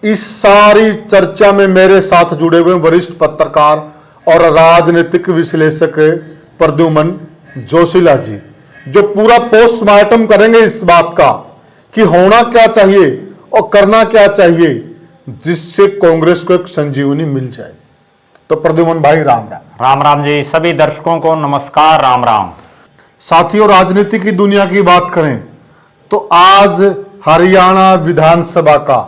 इस सारी चर्चा में मेरे साथ जुड़े हुए वरिष्ठ पत्रकार और राजनीतिक विश्लेषक प्रद्युमन जोशीला जी, जो पूरा पोस्टमार्टम करेंगे इस बात का कि होना क्या चाहिए और करना क्या चाहिए जिससे कांग्रेस को एक संजीवनी मिल जाए। तो प्रद्युमन भाई राम राम। राम राम जी, सभी दर्शकों को नमस्कार, राम राम। साथियों, राजनीति की दुनिया की बात करें तो आज हरियाणा विधानसभा का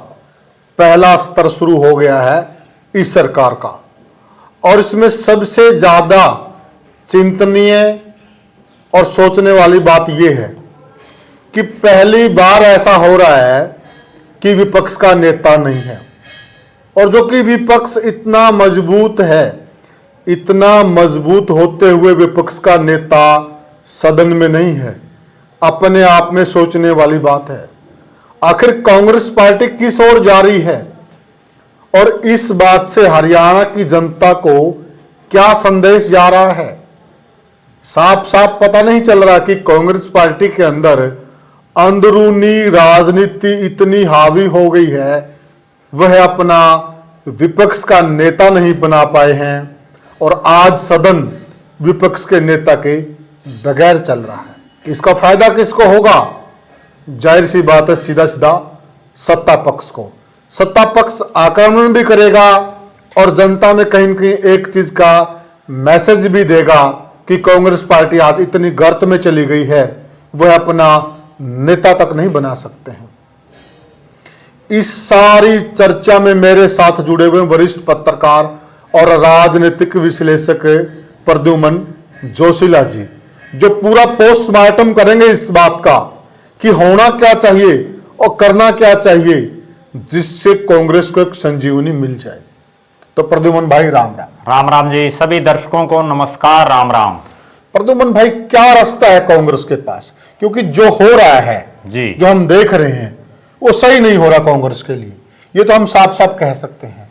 पहला सत्र शुरू हो गया है इस सरकार का, और इसमें सबसे ज्यादा चिंतनीय और सोचने वाली बात यह है कि पहली बार ऐसा हो रहा है कि विपक्ष का नेता नहीं है, और जो कि विपक्ष इतना मजबूत है, इतना मजबूत होते हुए विपक्ष का नेता सदन में नहीं है, अपने आप में सोचने वाली बात है। आखिर कांग्रेस पार्टी किस ओर जा रही है और इस बात से हरियाणा की जनता को क्या संदेश जा रहा है, साफ साफ पता नहीं चल रहा कि कांग्रेस पार्टी के अंदर अंदरूनी राजनीति इतनी हावी हो गई है, वह अपना विपक्ष का नेता नहीं बना पाए हैं और आज सदन विपक्ष के नेता के बगैर चल रहा है। इसका फायदा किसको होगा? जाहिर सी बात है, सीधा सीधा सत्ता पक्ष को। सत्ता पक्ष आक्रमण भी करेगा और जनता में कहीं न कहीं एक चीज का मैसेज भी देगा कि कांग्रेस पार्टी आज इतनी गर्त में चली गई है, वह अपना नेता तक नहीं बना सकते हैं। इस सारी चर्चा में मेरे साथ जुड़े हुए वरिष्ठ पत्रकार और राजनीतिक विश्लेषक प्रद्युमन जोशीला जी, जो पूरा पोस्टमार्टम करेंगे इस बात का कि होना क्या चाहिए और करना क्या चाहिए जिससे कांग्रेस को एक संजीवनी मिल जाए। तो प्रद्युमन भाई राम राम। राम राम जी, सभी दर्शकों को नमस्कार, राम राम। प्रद्युमन भाई, क्या रास्ता है कांग्रेस के पास? क्योंकि जो हो रहा है जी, जो हम देख रहे हैं वो सही नहीं हो रहा कांग्रेस के लिए, ये तो हम साफ साफ कह सकते हैं।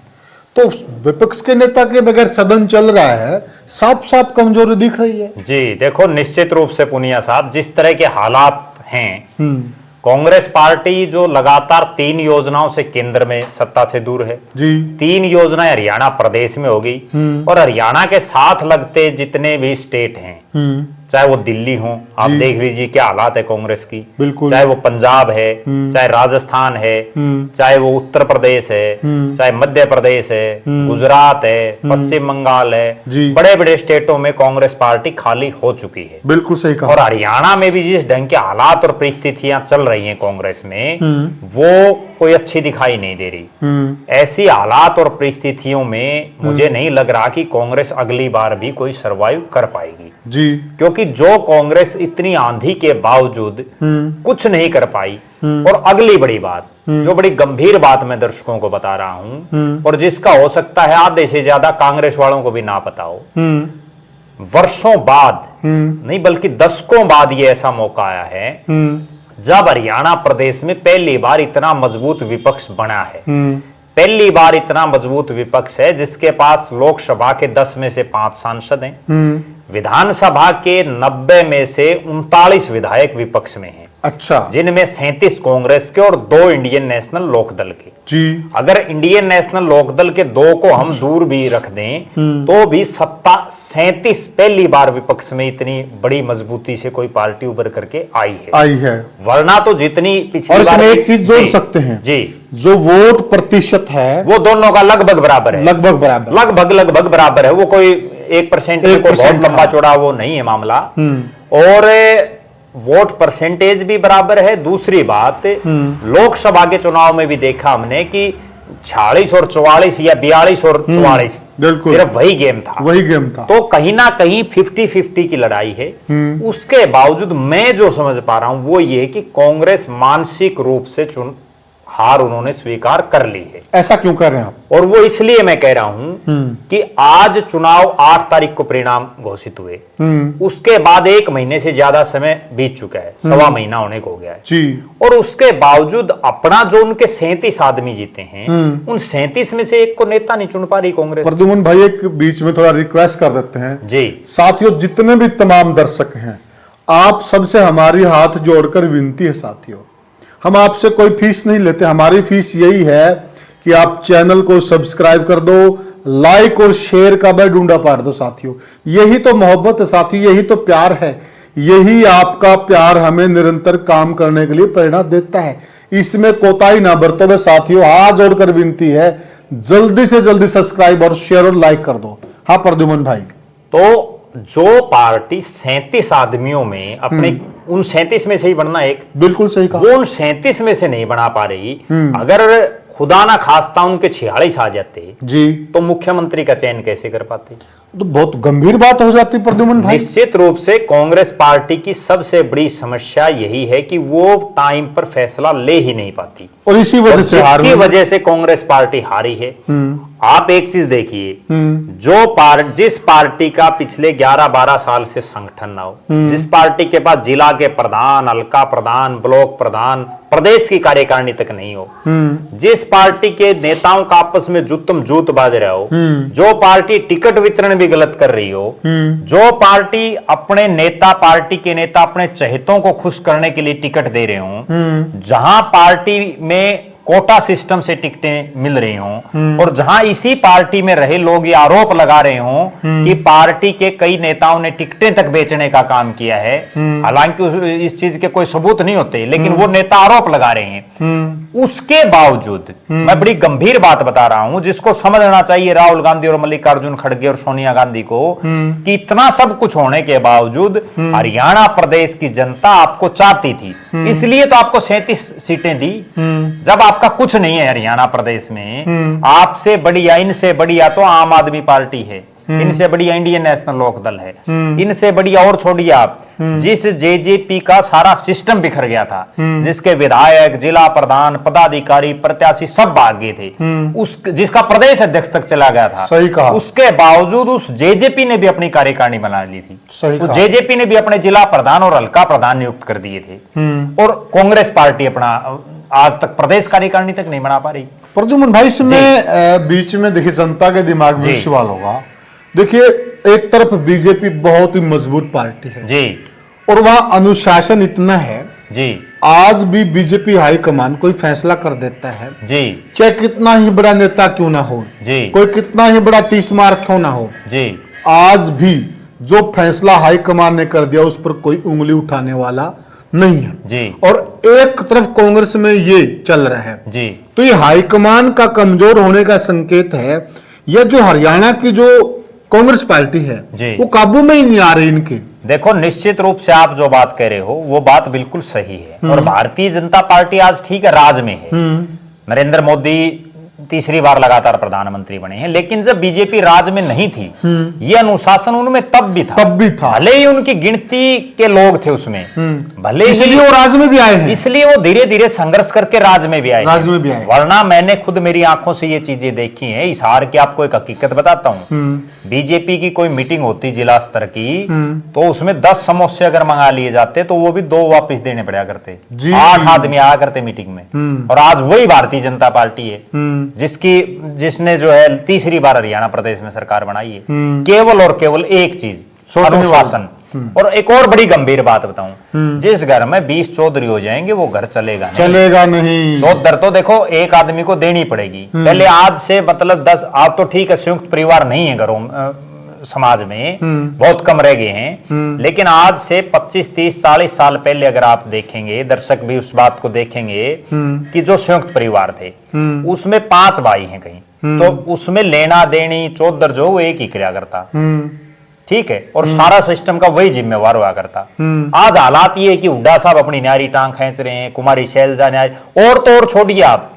तो विपक्ष के नेता के बगैर सदन चल रहा है, साफ साफ कमजोरी दिख रही है। जी देखो, निश्चित रूप से पुनिया साहब, जिस तरह के हालात हैं, कांग्रेस पार्टी जो लगातार 3 योजनाओं से केंद्र में सत्ता से दूर है जी, 3 योजनाएं हरियाणा प्रदेश में होगी और हरियाणा के साथ लगते जितने भी स्टेट हैं, चाहे वो दिल्ली हो, आप देख लीजिए क्या हालात है कांग्रेस की, बिल्कुल, चाहे वो पंजाब है, चाहे राजस्थान है, चाहे वो उत्तर प्रदेश है, चाहे मध्य प्रदेश है, गुजरात है, पश्चिम बंगाल है, बड़े बड़े स्टेटों में कांग्रेस पार्टी खाली हो चुकी है। बिल्कुल सही कहा। और हरियाणा में भी जिस ढंग के हालात और परिस्थितियां चल रही हैं कांग्रेस में, वो कोई अच्छी दिखाई नहीं दे रही। ऐसी हालात और परिस्थितियों में मुझे नहीं लग रहा कि कांग्रेस अगली बार भी कोई सरवाइव कर पाएगी जी, क्योंकि जो कांग्रेस इतनी आंधी के बावजूद कुछ नहीं कर पाई, और अगली बड़ी बात, जो बड़ी गंभीर बात मैं दर्शकों को बता रहा हूं और जिसका हो सकता है आधे से ज्यादा कांग्रेस वालों को भी ना पता हो, वर्षों बाद नहीं बल्कि दशकों बाद ये ऐसा मौका आया है जब हरियाणा प्रदेश में पहली बार इतना मजबूत विपक्ष बना है। पहली बार इतना मजबूत विपक्ष है जिसके पास लोकसभा के 10 में से 5 सांसद हैं, विधानसभा के 90 में से 39 विधायक विपक्ष में हैं। अच्छा, जिनमें 37 कांग्रेस के और 2 इंडियन नेशनल लोकदल के जी। अगर इंडियन नेशनल लोकदल के 2 को हम दूर भी रख दें तो भी सत्ता 37 पहली बार विपक्ष में इतनी बड़ी मजबूती से कोई पार्टी उभर करके आई है। वरना तो जितनी पिछली और बार इसमें एक चीज जोड़ सकते हैं जी, जो वोट प्रतिशत है वो दोनों का लगभग बराबर है, लगभग बराबर है। वो कोई 1% को बहुत लंबा चौड़ा वो नहीं है मामला, और वोट परसेंटेज भी बराबर है। दूसरी बात, लोकसभा के चुनाव में भी देखा हमने कि 46 और 44 या 42 और 44 सिर्फ वही गेम था। तो कहीं ना कहीं 50-50 की लड़ाई है। उसके बावजूद मैं जो समझ पा रहा हूं वो ये कि कांग्रेस मानसिक रूप से हार उन्होंने स्वीकार कर ली है। ऐसा क्यों कर रहे हैं आप? और वो इसलिए मैं कह रहा हूं कि आज चुनाव 8 तारीख को परिणाम घोषित हुए, उसके बाद 1 महीने से ज्यादा समय बीत चुका है, 1.25 महीना होने को हो गया है जी। और उसके बावजूद अपना जो उनके 37 आदमी जीते हैं, उन 37 में से एक को नेता नहीं चुन पा रही कांग्रेस। प्रद्युमन भाई, एक बीच में थोड़ा रिक्वेस्ट कर देते हैं जी। साथियों, जितने भी तमाम दर्शक हैं, आप सबसे हमारी हाथ जोड़कर विनती है साथियों, हम आपसे कोई फीस नहीं लेते। हमारी फीस यही है कि आप चैनल को सब्सक्राइब कर दो, लाइक और शेयर का बटन ढूंढा पार दो साथियों। यही तो मोहब्बत है साथियों, यही तो प्यार है, यही आपका प्यार हमें निरंतर काम करने के लिए प्रेरणा देता है। इसमें कोताही ना बरतो में साथियों, हाथ जोड़कर विनती है, जल्दी से जल्दी सब्सक्राइब और शेयर और लाइक कर दो। हाँ प्रद्युमन भाई, तो जो पार्टी 37 आदमियों में अपने उन 37 में से ही बनना एक, बिल्कुल सही कहा, वो उन 37 में से नहीं बना पा रही। अगर खुदा ना खास्ता उनके 46 आ जाते जी, तो मुख्यमंत्री का चयन कैसे कर पाते? तो बहुत गंभीर बात हो जाती प्रद्युमन भाई। निश्चित रूप से कांग्रेस पार्टी की सबसे बड़ी समस्या यही है कि वो टाइम पर फैसला ले ही नहीं पाती, और इसी वजह से हार इसकी हुई। वजह से कांग्रेस पार्टी हारी है। आप एक चीज देखिए, जिस पार्टी का पिछले 11-12 साल से संगठन ना हो, जिस पार्टी के पास जिला के प्रधान, हल्का प्रधान, ब्लॉक प्रधान, प्रदेश की कार्यकारिणी तक नहीं हो, जिस पार्टी के नेताओं का आपस में जूत बाज रहे हो, जो पार्टी टिकट वितरण भी गलत कर रही हो, जो पार्टी अपने नेता, पार्टी के नेता अपने चहेतों को खुश करने के लिए टिकट दे रहे हो, जहां पार्टी में कोटा सिस्टम से टिकटें मिल रही हों, और जहां इसी पार्टी में रहे लोग ये आरोप लगा रहे हों कि पार्टी के कई नेताओं ने टिकटें तक बेचने का काम किया है, हालांकि इस चीज के कोई सबूत नहीं होते, लेकिन वो नेता आरोप लगा रहे हैं। उसके बावजूद मैं बड़ी गंभीर बात बता रहा हूं, जिसको समझना चाहिए राहुल गांधी और मल्लिकार्जुन खड़गे और सोनिया गांधी को, कि इतना सब कुछ होने के बावजूद हरियाणा प्रदेश की जनता आपको चाहती थी, इसलिए तो आपको 37 सीटें दी। जब आपका कुछ नहीं है हरियाणा प्रदेश में, आपसे बढ़िया, इनसे बढ़िया तो आम आदमी पार्टी है, इनसे बढ़िया इंडियन नेशनल लोक दल है, इनसे बढ़िया और छोड़िए आप, जिस जेजेपी का सारा सिस्टम बिखर गया था, जिसके विधायक, जिला प्रधान, पदाधिकारी, प्रत्याशी सब भाग गए थे, जिसका प्रदेश अध्यक्ष तक चला गया था, सही कहा, उसके बावजूद उस जेजेपी ने भी अपनी कार्यकारिणी बना ली थी, उस जेजेपी ने भी अपने जिला प्रधान और हल्का प्रधान नियुक्त कर दिए थे, और कांग्रेस पार्टी अपना आज तक प्रदेश कार्यकारिणी तक नहीं बना पा रही। प्रद्युमन भाई, इसमें बीच में देखिए जनता के दिमाग में सवाल होगा। देखिए, एक तरफ बीजेपी बहुत ही मजबूत पार्टी है जी, और वहां अनुशासन इतना है जी, आज भी बीजेपी हाईकमान कोई फैसला कर देता है जी, चाहे कितना ही बड़ा नेता क्यों ना हो जी, कोई कितना ही बड़ा 30 मार क्यों ना हो जी, आज भी जो फैसला हाईकमान ने कर दिया उस पर कोई उंगली उठाने वाला नहीं है जी। और एक तरफ कांग्रेस में ये चल रहा है जी, तो ये हाईकमान का कमजोर होने का संकेत है, या जो हरियाणा की जो कांग्रेस पार्टी है वो काबू में ही नहीं आ रही इनके। देखो, निश्चित रूप से आप जो बात कह रहे हो वो बात बिल्कुल सही है, और भारतीय जनता पार्टी आज ठीक है राज में है, नरेंद्र मोदी तीसरी बार लगातार प्रधानमंत्री बने हैं, लेकिन जब बीजेपी राज में नहीं थी, ये अनुशासन उनमें तब भी था, भले ही उनकी गिनती के लोग थे उसमें, भले इसलिए वो राज में भी आए हैं, इसलिए वो धीरे धीरे संघर्ष करके राज में भी आए, वरना मैंने खुद मेरी आंखों से ये चीजें देखी हैं। इस हार की आपको एक हकीकत बताता हूँ, बीजेपी की कोई मीटिंग होती जिला स्तर की, तो उसमें 10 समोसे अगर मंगा लिए जाते तो वो भी 2 वापिस देने पड़ा करते, 8 आदमी आया करते मीटिंग में, और आज वही भारतीय जनता पार्टी है जिसने जो है तीसरी बार हरियाणा प्रदेश में सरकार बनाई है, केवल और केवल एक चीज, अनुशासन। और एक और बड़ी गंभीर बात बताऊं, जिस घर में 20 चौधरी हो जाएंगे वो घर चलेगा नहीं। तो दर तो देखो एक आदमी को देनी पड़ेगी। पहले आज से मतलब 10, आप तो ठीक है संयुक्त परिवार नहीं है घरों समाज में, बहुत कम रह गए हैं, लेकिन आज से 25, 30, 40 साल पहले अगर आप देखेंगे, दर्शक भी उस बात को देखेंगे कि जो संयुक्त परिवार थे उसमें 5 भाई हैं कहीं, तो उसमें लेना देनी चौधर जो वो एक ही किया करता, ठीक है, और सारा सिस्टम का वही जिम्मेवार हुआ करता। आज हालात ये है कि हुड्डा साहब अपनी न्यारी टांग खींच रहे हैं, कुमारी शैलजा न्यारी, और तो और छोड़िए आप,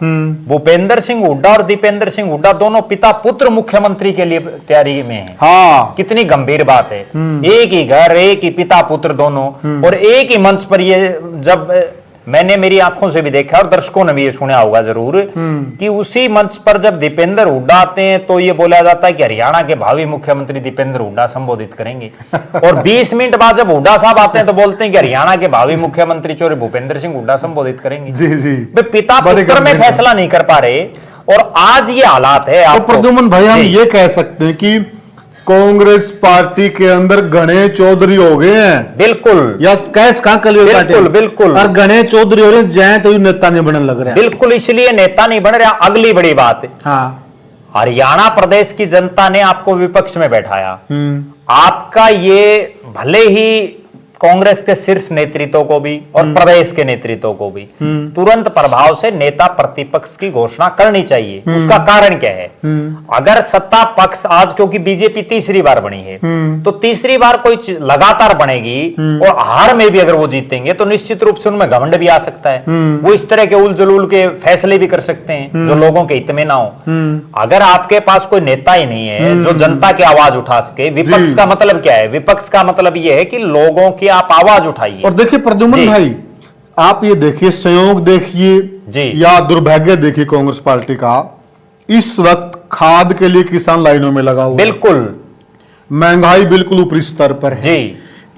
भूपेंद्र सिंह हुड्डा और दीपेंद्र सिंह हुड्डा दोनों पिता पुत्र मुख्यमंत्री के लिए तैयारी में हैं। हाँ, कितनी गंभीर बात है, एक ही घर, एक ही पिता पुत्र दोनों, और एक ही मंच पर ये, जब मैंने मेरी आंखों से भी देखा और दर्शकों ने भी ये सुना होगा जरूर कि उसी मंच पर जब दीपेंद्र हुड्डा आते हैं तो ये बोला जाता है कि हरियाणा के भावी मुख्यमंत्री दीपेंद्र हुड्डा संबोधित करेंगे, और 20 मिनट बाद जब हुड्डा साहब आते हैं तो बोलते हैं कि हरियाणा के भावी मुख्यमंत्री चौधरी भूपेंद्र सिंह हुड्डा संबोधित करेंगे। जी जी, पिता पुत्र में फैसला नहीं कर पा रहे, और आज ये हालात है। तो प्रद्युमन भाई, हम ये कह सकते हैं कि कांग्रेस पार्टी के अंदर गणेश चौधरी हो गए हैं, बिल्कुल, या कैस कहां कलियर बिल्कुल, बिल्कुल। और गणेश चौधरी हो रहे हैं, जय तो नेता नहीं बनने लग रहा है। बिल्कुल, इसलिए नेता नहीं बन रहा। अगली बड़ी बात है, हाँ, हरियाणा प्रदेश की जनता ने आपको विपक्ष में बैठाया। आपका ये भले ही कांग्रेस के शीर्ष नेतृत्व को भी और प्रदेश के नेतृत्व को भी तुरंत प्रभाव से नेता प्रतिपक्ष की घोषणा करनी चाहिए। उसका कारण क्या है? अगर सत्ता पक्ष आज, क्योंकि बीजेपी तीसरी बार बनी है, तो तीसरी बार कोई लगातार बनेगी और हार में भी अगर वो जीतेंगे तो निश्चित रूप से उनमें घमंड भी आ सकता है। वो इस तरह के उल जलूल के फैसले भी कर सकते हैं जो लोगों के हित में ना हो। अगर आपके पास कोई नेता ही नहीं है जो जनता की आवाज उठा सके, विपक्ष का मतलब क्या है? विपक्ष का मतलब यह है कि लोगों की आप आवाज उठाइए। और देखिए प्रद्युमन भाई, आप ये देखिए, संयोग देखिए जी, या दुर्भाग्य देखिए कांग्रेस पार्टी का, इस वक्त खाद के लिए किसान लाइनों में लगा हुआ, बिल्कुल, महंगाई बिल्कुल ऊपरी स्तर पर है जी।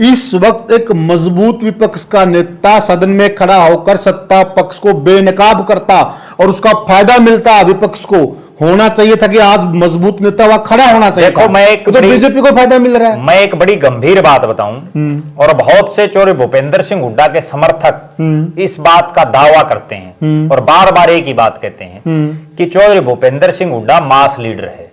इस वक्त एक मजबूत विपक्ष का नेता सदन में खड़ा होकर सत्ता पक्ष को बेनकाब करता और उसका फायदा मिलता विपक्ष को, होना चाहिए था कि आज मजबूत नेता वहां खड़ा होना चाहिए। देखो, मैं एक तो बीजेपी को फायदा मिल रहा है। मैं एक बड़ी गंभीर बात बताऊं, और बहुत से चोर भूपेंद्र सिंह हुड्डा के समर्थक इस बात का दावा करते हैं और बार बार एक ही बात कहते हैं कि चौधरी भूपेंद्र सिंह हुड्डा मास लीडर है।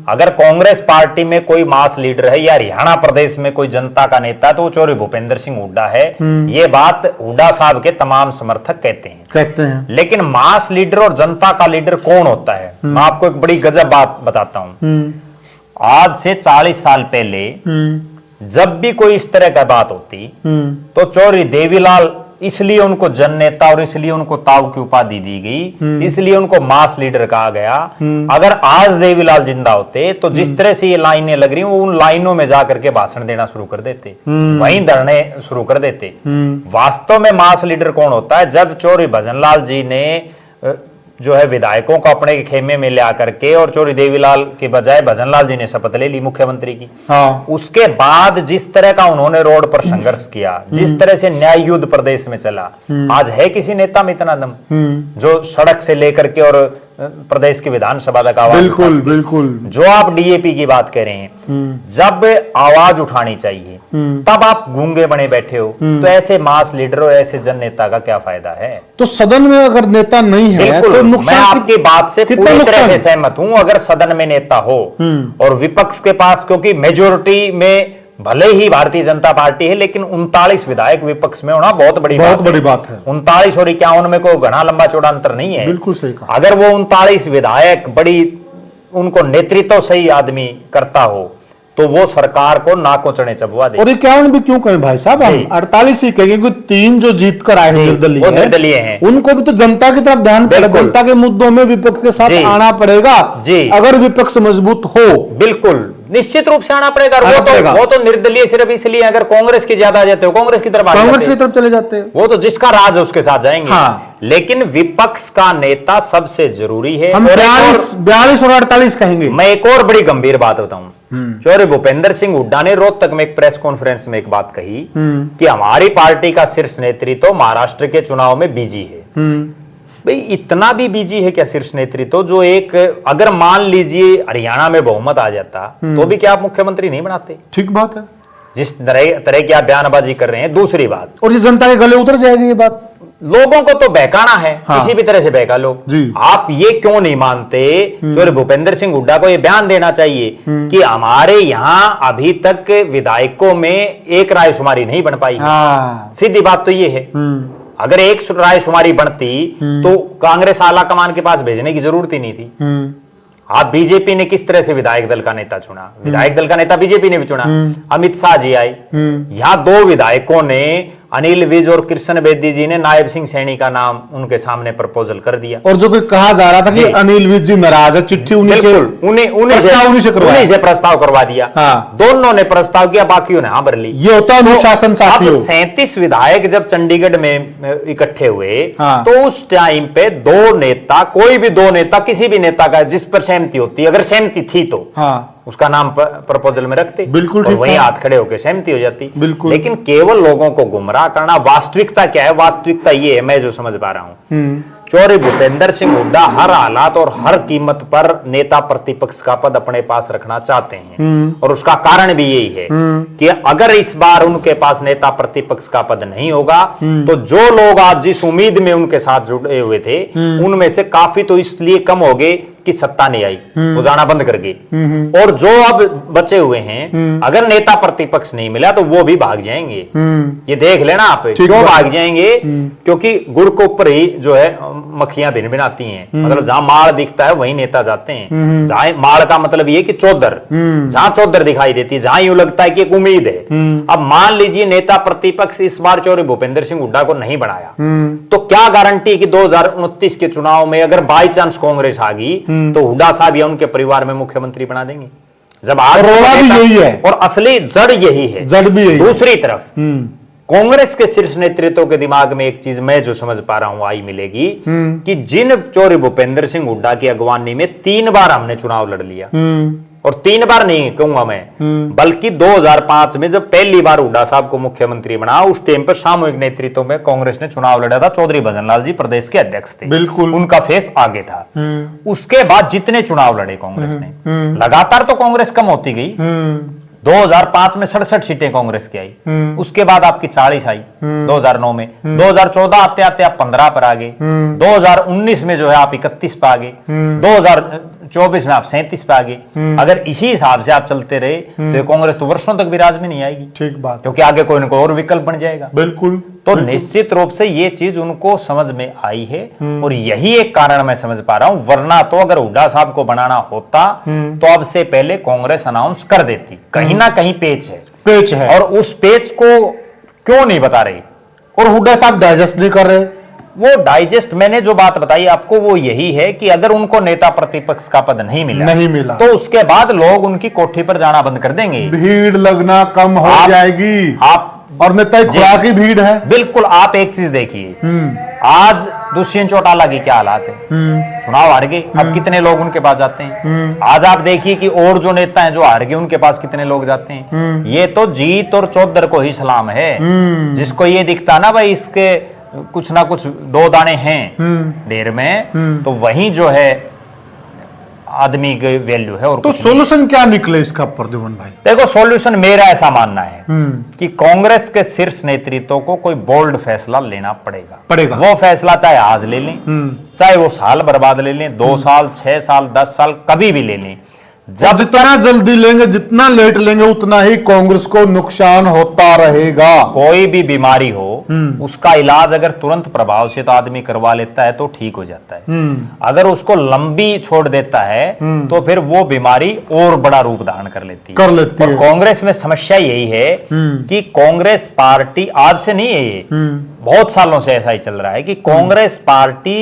अगर कांग्रेस पार्टी में कोई मास लीडर है या हरियाणा प्रदेश में कोई जनता का नेता, तो वो चौधरी भूपेंद्र सिंह हुड्डा है। ये बात हुड्डा साहब के तमाम समर्थक कहते हैं। लेकिन मास लीडर और जनता का लीडर कौन होता है? मैं आपको एक बड़ी गजब बात बताता हूं। आज से 40 साल पहले जब भी कोई इस तरह का बात होती तो चौधरी देवीलाल, इसलिए उनको जन नेता और इसलिए उनको ताऊ की उपाधि दी गई, इसलिए उनको मास लीडर कहा गया। अगर आज देवीलाल जिंदा होते तो जिस तरह से ये लाइनें लग रही, वो उन लाइनों में जाकर के भाषण देना शुरू कर देते, वहीं धरने शुरू कर देते। वास्तव में मास लीडर कौन होता है? जब चौधरी भजनलाल जी ने जो है विधायकों को अपने खेमे में ले आकर के और चौधरी देवीलाल के बजाय भजनलाल जी ने शपथ ले ली मुख्यमंत्री की, उसके बाद जिस तरह का उन्होंने रोड पर संघर्ष किया, जिस तरह से न्याय युद्ध प्रदेश में चला, आज है किसी नेता में इतना दम जो सड़क से लेकर के और प्रदेश की विधानसभा तक आवाज? बिल्कुल। जो आप डीएपी की बात कह रहे हैं, जब आवाज उठानी चाहिए तब आप गूंगे बने बैठे हो, तो ऐसे मास लीडर और ऐसे जन नेता का क्या फायदा है? तो सदन में अगर नेता नहीं है तो मैं आपकी बात से पूरी तरह से सहमत हूं। अगर सदन में नेता हो और विपक्ष के पास, क्योंकि मेजोरिटी में भले ही भारतीय जनता पार्टी है, लेकिन 39 विधायक विपक्ष में होना बहुत बड़ी बात है। 39 और 51 में कोई घना लंबा चौड़ा अंतर नहीं है। बिल्कुल सही कहा। अगर वो 39 विधायक बड़ी उनको नेतृत्व सही आदमी करता हो तो वो सरकार को नाकों चढ़े चबवा दे। और 51 भी क्यों कहें भाई साहब, हम 48 ही कहेंगे, क्योंकि 3 जो जीत कर आए निर्दलीय हैं, उनको भी तो जनता की तरफ ध्यान पड़ेगा, जनता के मुद्दों में विपक्ष के साथ आना पड़ेगा अगर विपक्ष मजबूत हो। बिल्कुल, निश्चित रूप से आना पड़ेगा। वो तो निर्दलीय सिर्फ इसलिए, अगर कांग्रेस की ज्यादा आ जाते हो कांग्रेस की तरफ चले जाते हैं, वो तो जिसका राज है उसके साथ जाएंगे। लेकिन विपक्ष का नेता सबसे जरूरी है। हम 42 और 48 कहेंगे। मैं एक और बड़ी गंभीर बात बताऊं, चौधरी भूपेंद्र सिंह हुड्डा ने रोहतक में एक प्रेस कॉन्फ्रेंस में एक बात कही कि हमारी पार्टी का शीर्ष नेतृत्व महाराष्ट्र के चुनाव में बिजी है। भाई इतना भी बिजी है क्या शीर्ष नेतृत्व? जो एक, अगर मान लीजिए हरियाणा में बहुमत आ जाता तो भी क्या आप मुख्यमंत्री नहीं बनाते? ठीक बात है, जिस तरह की आप बयानबाजी कर रहे हैं। दूसरी बात, और ये जनता के गले उतर जाएगी ये बात। लोगों को तो बहकाना है, किसी भी तरह से बहका लो। आप ये क्यों नहीं मानते? चौधरी भूपेंद्र सिंह हुड्डा को ये बयान देना चाहिए कि हमारे यहाँ अभी तक विधायकों में एक रायशुमारी नहीं बन पाई। सीधी बात तो ये है, अगर एक रायशुमारी बनती तो कांग्रेस आला कमान के पास भेजने की जरूरत ही नहीं थी। आप बीजेपी ने किस तरह से विधायक दल का नेता चुना? विधायक दल का नेता बीजेपी ने भी चुना। अमित शाह जी आए, यहां 2 विधायकों ने, अनिल विज और कृष्ण बेदी जी ने नायब सिंह सैनी का नाम उनके सामने प्रपोजल कर दिया। और जो कहा जा रहा था कि अनिल विज जी नाराज है, चिट्ठी उन्हीं से प्रस्ताव करवा दिया। दोनों ने प्रस्ताव किया, बाकियों ने हाँ भर ली। ये होता है अनुशासन साथियों। 37 विधायक जब चंडीगढ़ में इकट्ठे हुए तो उस टाइम पे 2 नेता, कोई भी 2 नेता, किसी भी नेता का जिस पर सहमति होती, अगर सहमति थी तो उसका नाम प्रपोजल में रखते, बिल्कुल, और वहीं हाथ खड़े होकर सहमति हो जाती। बिल्कुल। लेकिन केवल लोगों को गुमराह करना, वास्तविकता क्या है? वास्तविकता ये है, मैं जो समझ पा रहा हूं, चौधरी भूपेंद्र सिंह हुड्डा हर हालात और हर कीमत पर नेता प्रतिपक्ष का पद अपने पास रखना चाहते हैं, और उसका कारण भी यही है कि अगर इस बार उनके पास नेता प्रतिपक्ष का पद नहीं होगा तो जो लोग आज जिस उम्मीद में उनके साथ जुड़े हुए थे उनमें से काफी तो इसलिए कम हो गए कि सत्ता नहीं आई, वो जाना बंद कर गए, और जो अब बचे हुए हैं अगर नेता प्रतिपक्ष नहीं मिला तो वो भी भाग जाएंगे। ये देख लेना आप, क्यों भाग जाएंगे? क्योंकि गुड़ के ऊपर ही जो है मक्खियां भिन भिनाती हैं, मतलब जहां माड़ दिखता है वहीं नेता जाते हैं। जहां माड़ का मतलब ये कि चौधर, जहां चौधर दिखाई देती है, जहां यूं लगता है कि एक उम्मीद है। अब मान लीजिए नेता प्रतिपक्ष इस बार चौधरी भूपेंद्र सिंह हुड्डा को नहीं बनाया तो क्या गारंटी कि 2029 के चुनाव में अगर बाई चांस कांग्रेस आ गई तो हुड्डा साहब या उनके परिवार में मुख्यमंत्री बना देंगे? जब आज भी यही है और असली जड़ यही है, जड़ भी यही। दूसरी तरफ कांग्रेस के शीर्ष नेतृत्व के दिमाग में एक चीज मैं जो समझ पा रहा हूं आई मिलेगी कि जिन चौधरी भूपेंद्र सिंह हुड्डा की अगवानी में 3 बार हमने चुनाव लड़ लिया, और 3 बार नहीं कहूंगा मैं, बल्कि 2005 में जब पहली बार हुड्डा साहब को मुख्यमंत्री बना उस टाइम पर सामूहिक नेतृत्व में कांग्रेस ने चुनाव लड़ा था। चौधरी भजनलाल जी प्रदेश के अध्यक्ष थे, बिल्कुल उनका फेस आगे था। उसके बाद जितने चुनाव लड़े कांग्रेस ने, लगातार तो कांग्रेस कम होती गई। 2005 में 67 सीटें कांग्रेस की आई, उसके बाद आपकी 40 आई 2009 में, 2014 आते आते आप 15 पर आ गए, 2019 में जो है आप 31 पे आ गए, 2024 में आप 37 पे आ गए। अगर इसी हिसाब से आप चलते रहे तो कांग्रेस तो वर्षों तक भी राज में नहीं आएगी। ठीक बात, क्योंकि आगे कोई ना कोई और विकल्प बन जाएगा। बिल्कुल। तो निश्चित रूप से ये चीज उनको समझ में आई है, और यही एक कारण मैं समझ पा रहा हूं, वरना तो अगर हुड्डा साहब को बनाना होता तो अब से पहले कांग्रेस अनाउंस कर देती। कहीं ना कहीं पेच है, और उस पेच को क्यों नहीं बता रही, और हुड्डा साहब डाइजेस्ट नहीं कर रहे। वो डाइजेस्ट, मैंने जो बात बताई आपको वो यही है कि अगर उनको नेता प्रतिपक्ष का पद नहीं मिला तो उसके बाद लोग उनकी कोठी पर जाना बंद कर देंगे, भीड़ लगना कम हो जाएगी। आप और नेता खुदा की भीड़ है। बिल्कुल। आप एक चीज देखिए, आज दुष्यंत चौटाला की क्या हालात है, चुनाव हार गए, अब कितने लोग उनके पास जाते हैं। आज आप देखिए कि और जो नेता हैं जो हार गए उनके पास कितने लोग जाते हैं। ये तो जीत और चौधर को ही सलाम है, जिसको ये दिखता ना भाई इसके कुछ ना कुछ 2 दाने हैं ढेर में, तो वही जो है आदमी की वैल्यू है। और तो सॉल्यूशन क्या निकले इसका प्रद्युमन भाई? देखो, सॉल्यूशन मेरा ऐसा मानना है कि कांग्रेस के शीर्ष नेतृत्व को कोई बोल्ड फैसला लेना पड़ेगा। वो फैसला चाहे आज ले लें, चाहे वो साल बर्बाद ले लें, 2 साल, 6 साल, 10 साल, कभी भी ले लें। जब जितना जल्दी लेंगे, जितना लेट लेंगे, उतना ही कांग्रेस को नुकसान होता रहेगा। कोई भी बीमारी हो उसका इलाज अगर तुरंत प्रभाव से तो आदमी करवा लेता है तो ठीक हो जाता है। अगर उसको लंबी छोड़ देता है तो फिर वो बीमारी और बड़ा रूप धारण कर लेती है। और कांग्रेस में समस्या यही है कि कांग्रेस पार्टी आज से नहीं है, ये बहुत सालों से ऐसा ही चल रहा है कि कांग्रेस पार्टी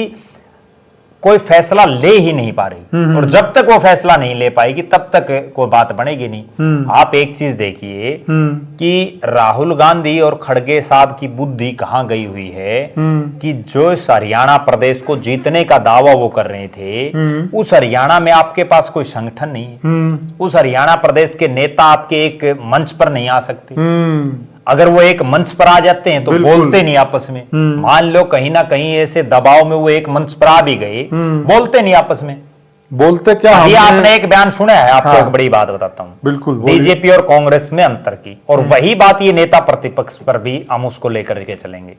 कोई फैसला ले ही नहीं पा रही, और जब तक वो फैसला नहीं ले पाएगी तब तक कोई बात बनेगी नहीं। आप एक चीज देखिए कि राहुल गांधी और खड़गे साहब की बुद्धि कहां गई हुई है कि जो इस हरियाणा प्रदेश को जीतने का दावा वो कर रहे थे, उस हरियाणा में आपके पास कोई संगठन नहीं है, उस हरियाणा प्रदेश के नेता आपके एक मंच पर नहीं आ सकते। अगर वो एक मंच पर आ जाते हैं तो बोलते नहीं आपस में। मान लो कहीं ना कहीं ऐसे दबाव में वो एक मंच पर आ भी गए, बोलते नहीं आपस में। बोलते क्या? अभी आपने एक बयान सुना है, आपको एक बड़ी बात बताता हूं, बिल्कुल, बीजेपी और कांग्रेस में अंतर की, और वही बात ये नेता प्रतिपक्ष पर भी हम उसको लेकर के चलेंगे।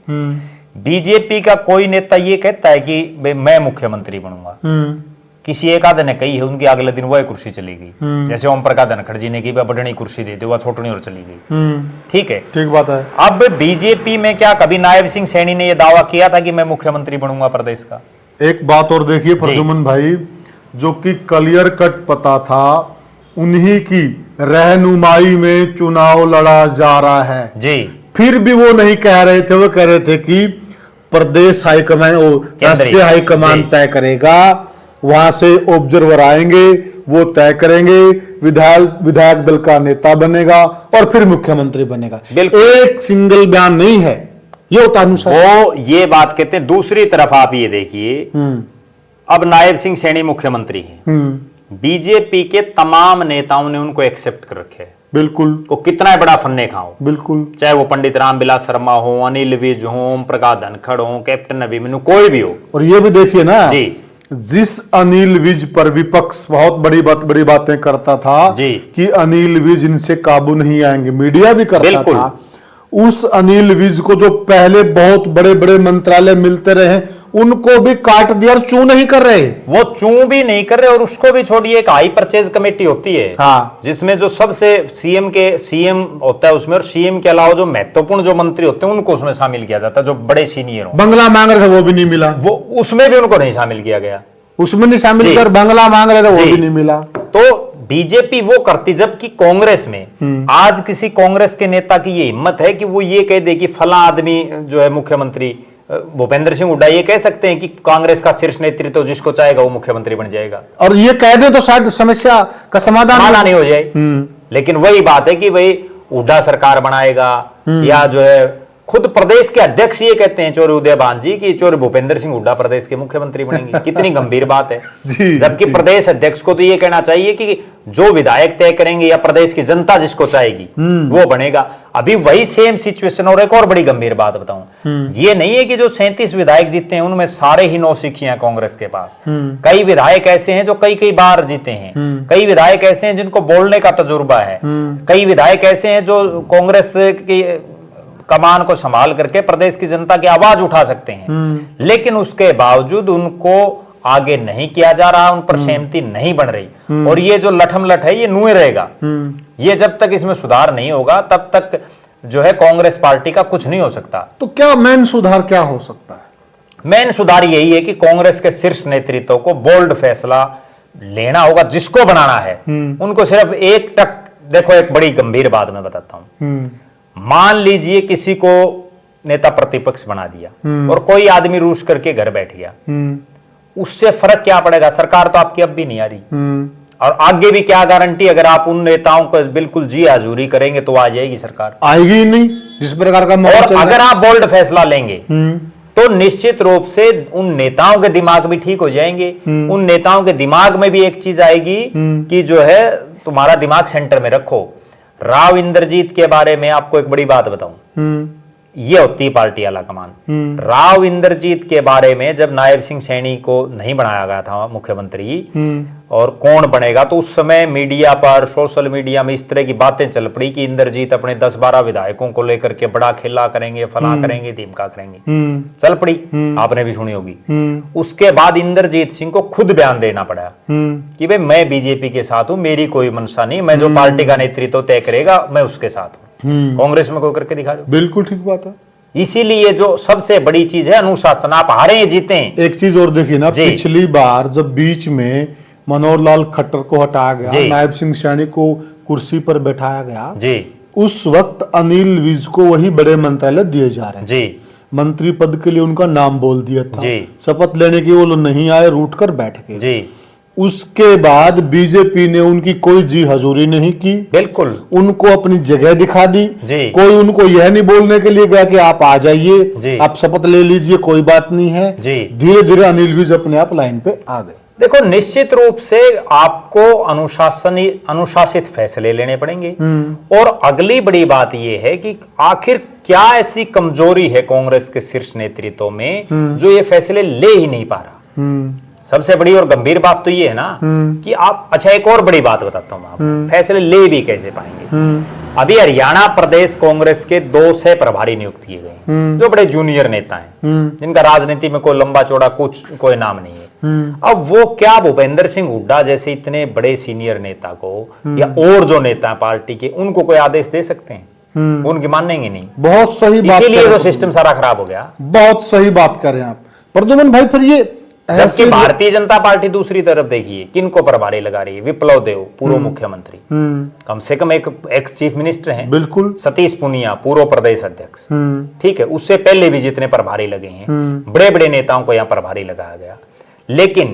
बीजेपी का कोई नेता ये कहता है कि मैं मुख्यमंत्री बनूंगा, किसी एक आधे ने कही है, उनकी अगले दिन वह कुर्सी चली गई। जैसे ओम प्रकाश धनखड़ जी ने की बड़नी कुर्सी दे दी, वह छोटनी और चली गई। ठीक है, ठीक बात है। अब बीजेपी में क्या कभी नायब सिंह सैनी ने यह दावा किया था कि मैं मुख्यमंत्री बनूंगा प्रदेश का? एक बात और देखिए प्रद्युमन भाई, जो कि क्लियर कट पता था, उन्हीं की रहनुमाई में चुनाव लड़ा जा रहा है जी। फिर भी वो नहीं कह रहे थे, वो कह रहे थे कि प्रदेश हाईकमान, राष्ट्रीय हाईकमान तय करेगा, वहां से ऑब्जर्वर आएंगे, वो तय करेंगे, विधायक दल का नेता बनेगा और फिर मुख्यमंत्री बनेगा। एक सिंगल बयान नहीं है, ये होता वो ये बात कहते हैं। दूसरी तरफ आप ये देखिए, अब नायब सिंह सैनी मुख्यमंत्री हैं, बीजेपी के तमाम नेताओं ने उनको एक्सेप्ट कर रखे हैं। बिल्कुल को कितना बड़ा फन्ने खाओ, बिल्कुल। चाहे वो पंडित रामविलास शर्मा हो, अनिल विज हो, ओम प्रकाश धनखड़ हो, कैप्टन अभिमन्यु, कोई भी हो। और ये भी देखिए ना जी, जिस अनिल विज पर विपक्ष बहुत बड़ी बातें करता था जी, कि अनिल विज इनसे काबू नहीं आएंगे, मीडिया भी करता बिल्कुल। था, उस अनिल विज को जो पहले बहुत बड़े बड़े मंत्रालय मिलते रहे उनको भी काट दिया और चू नहीं कर रहे। वो चू भी नहीं कर रहे। और उसको भी छोड़िए, एक हाई परचेज कमेटी होती है, हाँ, जिसमें जो सबसे सीएम होता है उसमें, और सीएम के अलावा जो महत्वपूर्ण जो मंत्री होते हैं उनको उसमें शामिल किया जाता है, जो बड़े सीनियर हो। बंगला मांग रहे थे वो भी नहीं मिला, वो उसमें भी उनको नहीं शामिल किया गया, उसमें नहीं शामिल जी। कर बंगला मांग रहे थे वो जी। भी नहीं मिला। तो बीजेपी वो करती, जबकि कांग्रेस में आज किसी कांग्रेस के नेता की ये हिम्मत है कि वो ये कह दे कि फला आदमी जो है मुख्यमंत्री, भूपेंद्र सिंह हुड्डा ये कह सकते हैं कि कांग्रेस का शीर्ष नेतृत्व जिसको चाहेगा वो मुख्यमंत्री बन जाएगा, और ये कह दे तो शायद समस्या का समाधान नहीं हो जाए। लेकिन वही बात है कि भाई हुड्डा सरकार बनाएगा, या जो है खुद प्रदेश के अध्यक्ष ये कहते हैं चौधरी उदयभान जी की चौधरी भूपेंद्र सिंह हुड्डा प्रदेश के मुख्यमंत्री बनेंगे। कितनी गंभीर बात है। जी, जबकि जी। प्रदेश अध्यक्ष को तो ये कहना चाहिए कि जो विधायक तय करेंगे या प्रदेश की जनता जिसको चाहेगी वो बनेगा। अभी वही सेम सिचुएशन। और एक और बड़ी गंभीर बात बताऊं, ये नहीं है कि जो 37 विधायक जीते हैं उनमें सारे ही नौसिखियां हैं कांग्रेस के पास। कई विधायक ऐसे हैं जो कई बार जीते हैं, कई विधायक ऐसे हैं जिनको बोलने का तजुर्बा है, कई विधायक ऐसे हैं जो कांग्रेस की कमान को संभाल करके प्रदेश की जनता की आवाज उठा सकते हैं, लेकिन उसके बावजूद उनको आगे नहीं किया जा रहा, उन पर सहमति नहीं बन रही। और ये जो लठमलठ है ये नुए रहेगा। ये जब तक इसमें सुधार नहीं होगा तब तक जो है कांग्रेस पार्टी का कुछ नहीं हो सकता। तो क्या मेन सुधार क्या हो सकता है? मेन सुधार यही है कि कांग्रेस के शीर्ष नेतृत्व को बोल्ड फैसला लेना होगा। जिसको बनाना है उनको सिर्फ एक टक, देखो एक बड़ी गंभीर बात मैं बताता हूं। मान लीजिए किसी को नेता प्रतिपक्ष बना दिया और कोई आदमी रूस करके घर बैठ गया, उससे फर्क क्या पड़ेगा? सरकार तो आपकी अब भी नहीं आ रही, और आगे भी क्या गारंटी? अगर आप उन नेताओं को बिल्कुल जी हाजूरी करेंगे तो आ जाएगी सरकार, आएगी ही नहीं जिस प्रकार का माहौल और चल रहा है। अगर आप बोल्ड फैसला लेंगे तो निश्चित रूप से उन नेताओं के दिमाग भी ठीक हो जाएंगे। उन नेताओं के दिमाग में भी एक चीज आएगी कि जो है तुम्हारा दिमाग सेंटर में रखो। राव इंद्रजीत के बारे में आपको एक बड़ी बात बताऊं, ये होती है पार्टी आला कमान। राव इंद्रजीत के बारे में जब नायब सिंह सैनी को नहीं बनाया गया था मुख्यमंत्री और कौन बनेगा, तो उस समय मीडिया पर, सोशल मीडिया में इस तरह की बातें चल पड़ी कि इंद्रजीत अपने 10-12 विधायकों को लेकर के बड़ा खेला करेंगे, फला करेंगे, धीमका करेंगे, चल पड़ी, आपने भी सुनी होगी। उसके बाद इंद्रजीत सिंह को खुद बयान देना पड़ा कि भाई मैं बीजेपी के साथ हूं, मेरी कोई मंशा नहीं, मैं जो पार्टी का नेतृत्व तय करेगा मैं उसके साथ हूं। कांग्रेस में कोई करके दिखा दो। बिल्कुल ठीक बात है। इसीलिए जो सबसे बड़ी चीज है अनुशासन। आप हारे जीते। एक चीज और देखिए ना, पिछली बार जब बीच में मनोहर लाल खट्टर को हटाया गया, नायब सिंह सैनी को कुर्सी पर बैठाया गया जी, उस वक्त अनिल विज को वही बड़े मंत्रालय दिए जा रहे हैं जी, मंत्री पद के लिए उनका नाम बोल दिया था जी, शपथ लेने की वो लोग नहीं आए, रूठ कर बैठ गए जी। उसके बाद बीजेपी ने उनकी कोई जी हजूरी नहीं की, बिल्कुल उनको अपनी जगह दिखा दी। जी। कोई उनको यह नहीं बोलने के लिए गया कि आप आ जी। जाइए, आप शपथ ले लीजिए, कोई बात नहीं है जी। धीरे धीरे अनिल विज अपने आप लाइन पे आ गए। देखो निश्चित रूप से आपको अनुशासित फैसले लेने पड़ेंगे। और अगली बड़ी बात यह है कि आखिर क्या ऐसी कमजोरी है कांग्रेस के शीर्ष नेतृत्व में जो ये फैसले ले ही नहीं पा रहा। सबसे बड़ी और गंभीर बात तो ये है ना कि आप, अच्छा एक और बड़ी बात बताता हूं आपको, फैसले ले भी कैसे पाएंगे। अभी हरियाणा प्रदेश कांग्रेस के 2 सह प्रभारी नियुक्त किए गए हैं जो बड़े जूनियर नेता हैं, जिनका राजनीति में कोई लंबा चौड़ा कुछ कोई नाम नहीं है। अब वो क्या भूपेंद्र सिंह हुड्डा जैसे इतने बड़े सीनियर नेता को या और जो नेता है पार्टी के, उनको कोई आदेश दे सकते हैं? उनकी मानेंगे नहीं। बहुत सही बात, इसीलिए तो सिस्टम सारा खराब हो गया। बहुत सही बात कर रहे हैं आप प्रद्युमन भाई। फिर ये जबकि भारतीय जनता पार्टी दूसरी तरफ देखिए किनको प्रभारी लगा रही है। विप्लव देव पूर्व मुख्यमंत्री, कम से कम एक एक्स चीफ मिनिस्टर हैं। बिल्कुल। सतीश पुनिया पूर्व प्रदेश अध्यक्ष, ठीक है, उससे पहले भी जितने प्रभारी लगे हैं, बड़े बड़े नेताओं को यहां प्रभारी लगाया गया। लेकिन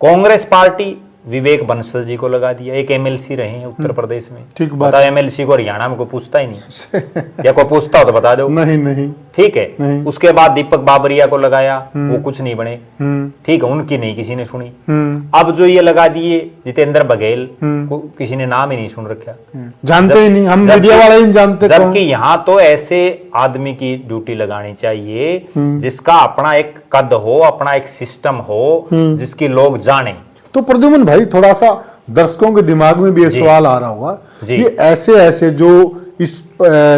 कांग्रेस पार्टी विवेक बंसल जी को लगा दिया, एक एमएलसी रहे हैं उत्तर प्रदेश में। ठीक बात। बताओ, एमएलसी को हरियाणा में कोई पूछता ही नहीं या कोई पूछता हो तो बता दो। नहीं नहीं ठीक है। नहीं। उसके बाद दीपक बाबरिया को लगाया, वो कुछ नहीं बने। ठीक है, उनकी नहीं किसी ने सुनी। अब जो ये लगा दिए जितेंद्र बघेल को, किसी ने नाम ही नहीं सुन रखा, जानते ही नहीं, हम मीडिया वाले ही नहीं जानते। जबकि यहाँ तो ऐसे आदमी की ड्यूटी लगानी चाहिए जिसका अपना एक कद हो, अपना एक सिस्टम हो, जिसकी लोग जाने। तो प्रद्युमन भाई, थोड़ा सा दर्शकों के दिमाग में भी ये सवाल आ रहा होगा, ये ऐसे ऐसे जो इस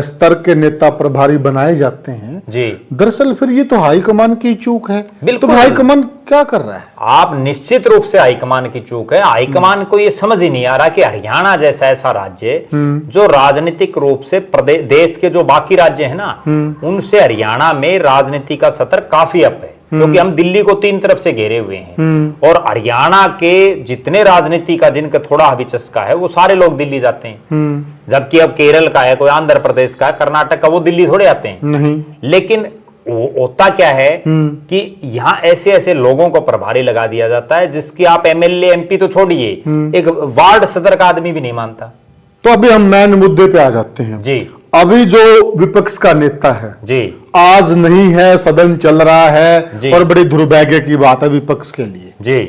स्तर के नेता प्रभारी बनाए जाते हैं जी, दरअसल फिर ये तो हाईकमान की चूक है। बिल्कुल। तो हाईकमान क्या कर रहा है? आप निश्चित रूप से हाईकमान की चूक है। हाईकमान को ये समझ ही नहीं आ रहा कि हरियाणा जैसा ऐसा राज्य जो राजनीतिक रूप से देश के जो बाकी राज्य है ना, उनसे हरियाणा में राजनीति का सतर काफी अप है, क्योंकि हम दिल्ली को 3 तरफ से घेरे हुए हैं और हरियाणा के जितने राजनीति का जिनका थोड़ा भी चस्का है वो सारे लोग दिल्ली जाते हैं। जबकि अब केरल का है, कोई आंध्र प्रदेश का है, कर्नाटक का, वो दिल्ली थोड़े आते हैं। नहीं। लेकिन होता क्या है कि यहाँ ऐसे ऐसे लोगों को प्रभारी लगा दिया जाता है जिसकी आप एमएलए एमपी तो छोड़िए, एक वार्ड सदर का आदमी भी नहीं मानता। तो अभी हम मेन मुद्दे पे आ जाते हैं जी। अभी जो विपक्ष का नेता है जी, आज नहीं है, सदन चल रहा है जी। और बड़ी दुर्भाग्य की बात है विपक्ष के लिए। जी,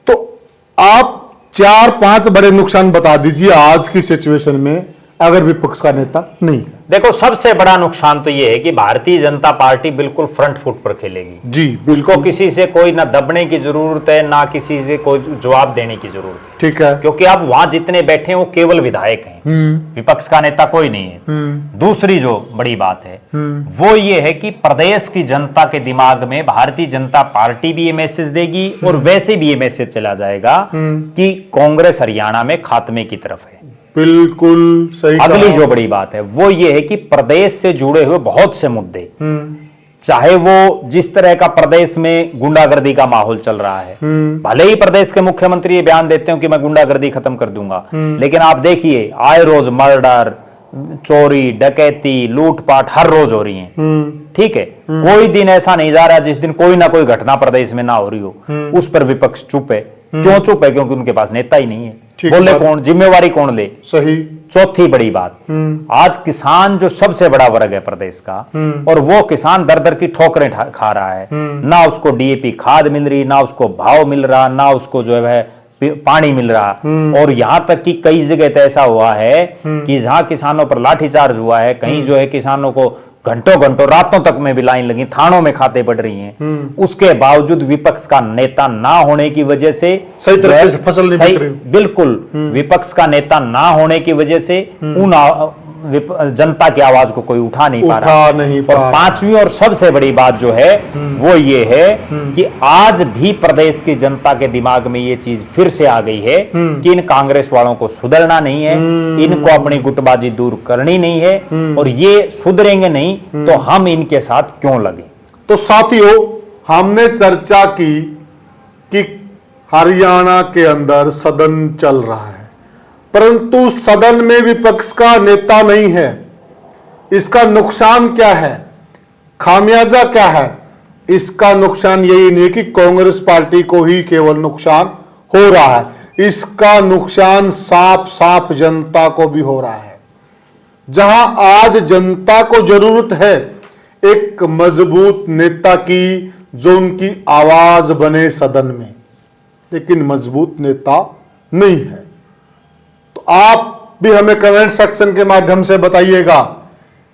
तो आप 4-5 बड़े नुकसान बता दीजिए आज की सिचुएशन में अगर विपक्ष का नेता नहीं है। देखो, सबसे बड़ा नुकसान तो यह है कि भारतीय जनता पार्टी बिल्कुल फ्रंट फुट पर खेलेगी जी, उसको किसी से कोई ना दबने की जरूरत है, ना किसी से कोई जवाब देने की जरूरत है। ठीक है। क्योंकि अब वहां जितने बैठे हैं वो केवल विधायक हैं, विपक्ष का नेता कोई नहीं है। दूसरी जो बड़ी बात है वो ये है कि प्रदेश की जनता के दिमाग में भारतीय जनता पार्टी भी ये मैसेज देगी और वैसे भी ये मैसेज चला जाएगा कि कांग्रेस हरियाणा में खात्मे की तरफ है। बिल्कुल सही। अगली जो बड़ी बात है वो ये है कि प्रदेश से जुड़े हुए बहुत से मुद्दे, चाहे वो जिस तरह का प्रदेश में गुंडागर्दी का माहौल चल रहा है, भले ही प्रदेश के मुख्यमंत्री ये बयान देते हो कि मैं गुंडागर्दी खत्म कर दूंगा, लेकिन आप देखिए आए रोज मर्डर, चोरी, डकैती, लूटपाट हर रोज हो रही है। ठीक है, कोई दिन ऐसा नहीं जा रहा जिस दिन कोई ना कोई घटना प्रदेश में ना हो रही हो, उस पर विपक्ष चुप है। क्यों चुप है? क्योंकि उनके पास नेता ही नहीं है। बोले कौन, जिम्मेवारी कौन ले? सही। चौथी बड़ी बात, आज किसान जो सबसे बड़ा वर्ग है प्रदेश का, और वो किसान दर दर की ठोकरें खा रहा है। ना उसको डीएपी खाद मिल रही, ना उसको भाव मिल रहा, ना उसको जो है पानी मिल रहा। और यहां तक कि कई जगह तो ऐसा हुआ है कि जहां किसानों पर लाठीचार्ज हुआ है, कहीं जो है किसानों को घंटों घंटों रातों तक में भी लाइन लगी, थानों में खाते पड़ रही हैं। उसके बावजूद विपक्ष का नेता ना होने की वजह से सही तरह से फसल नहीं बिक रही। बिल्कुल, विपक्ष का नेता ना होने की वजह से उन जनता की आवाज को कोई उठा नहीं पा रहा। और पांचवी और सबसे बड़ी बात जो है वो ये है कि आज भी प्रदेश की जनता के दिमाग में ये चीज फिर से आ गई है कि इन कांग्रेस वालों को सुधरना नहीं है, इनको अपनी गुटबाजी दूर करनी नहीं है, और ये सुधरेंगे नहीं तो हम इनके साथ क्यों लगे। तो साथियों, हमने चर्चा की कि हरियाणा के अंदर सदन चल रहा है, परंतु सदन में विपक्ष का नेता नहीं है। इसका नुकसान क्या है, खामियाजा क्या है? इसका नुकसान यही नहीं कि कांग्रेस पार्टी को ही केवल नुकसान हो रहा है, इसका नुकसान साफ साफ जनता को भी हो रहा है। जहां आज जनता को जरूरत है एक मजबूत नेता की जो उनकी आवाज बने सदन में, लेकिन मजबूत नेता नहीं है। तो आप भी हमें कमेंट सेक्शन के माध्यम से बताइएगा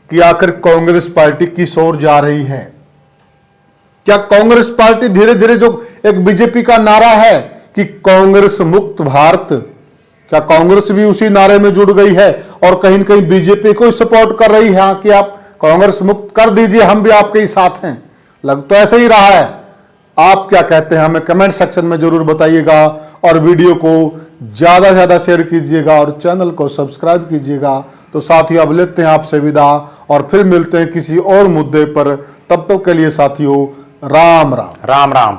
कि आखिर कांग्रेस पार्टी किस ओर जा रही है। क्या कांग्रेस पार्टी धीरे धीरे, जो एक बीजेपी का नारा है कि कांग्रेस मुक्त भारत, क्या कांग्रेस भी उसी नारे में जुड़ गई है और कहीं न कहीं बीजेपी को सपोर्ट कर रही है कि आप कांग्रेस मुक्त कर दीजिए, हम भी आपके ही साथ हैं? लग तो ऐसे ही रहा है। आप क्या कहते हैं हमें कमेंट सेक्शन में जरूर बताइएगा, और वीडियो को ज्यादा से ज्यादा शेयर कीजिएगा और चैनल को सब्सक्राइब कीजिएगा। तो साथियों, अब लेते हैं आपसे विदा और फिर मिलते हैं किसी और मुद्दे पर। तब तक के लिए साथियों, राम राम। राम राम।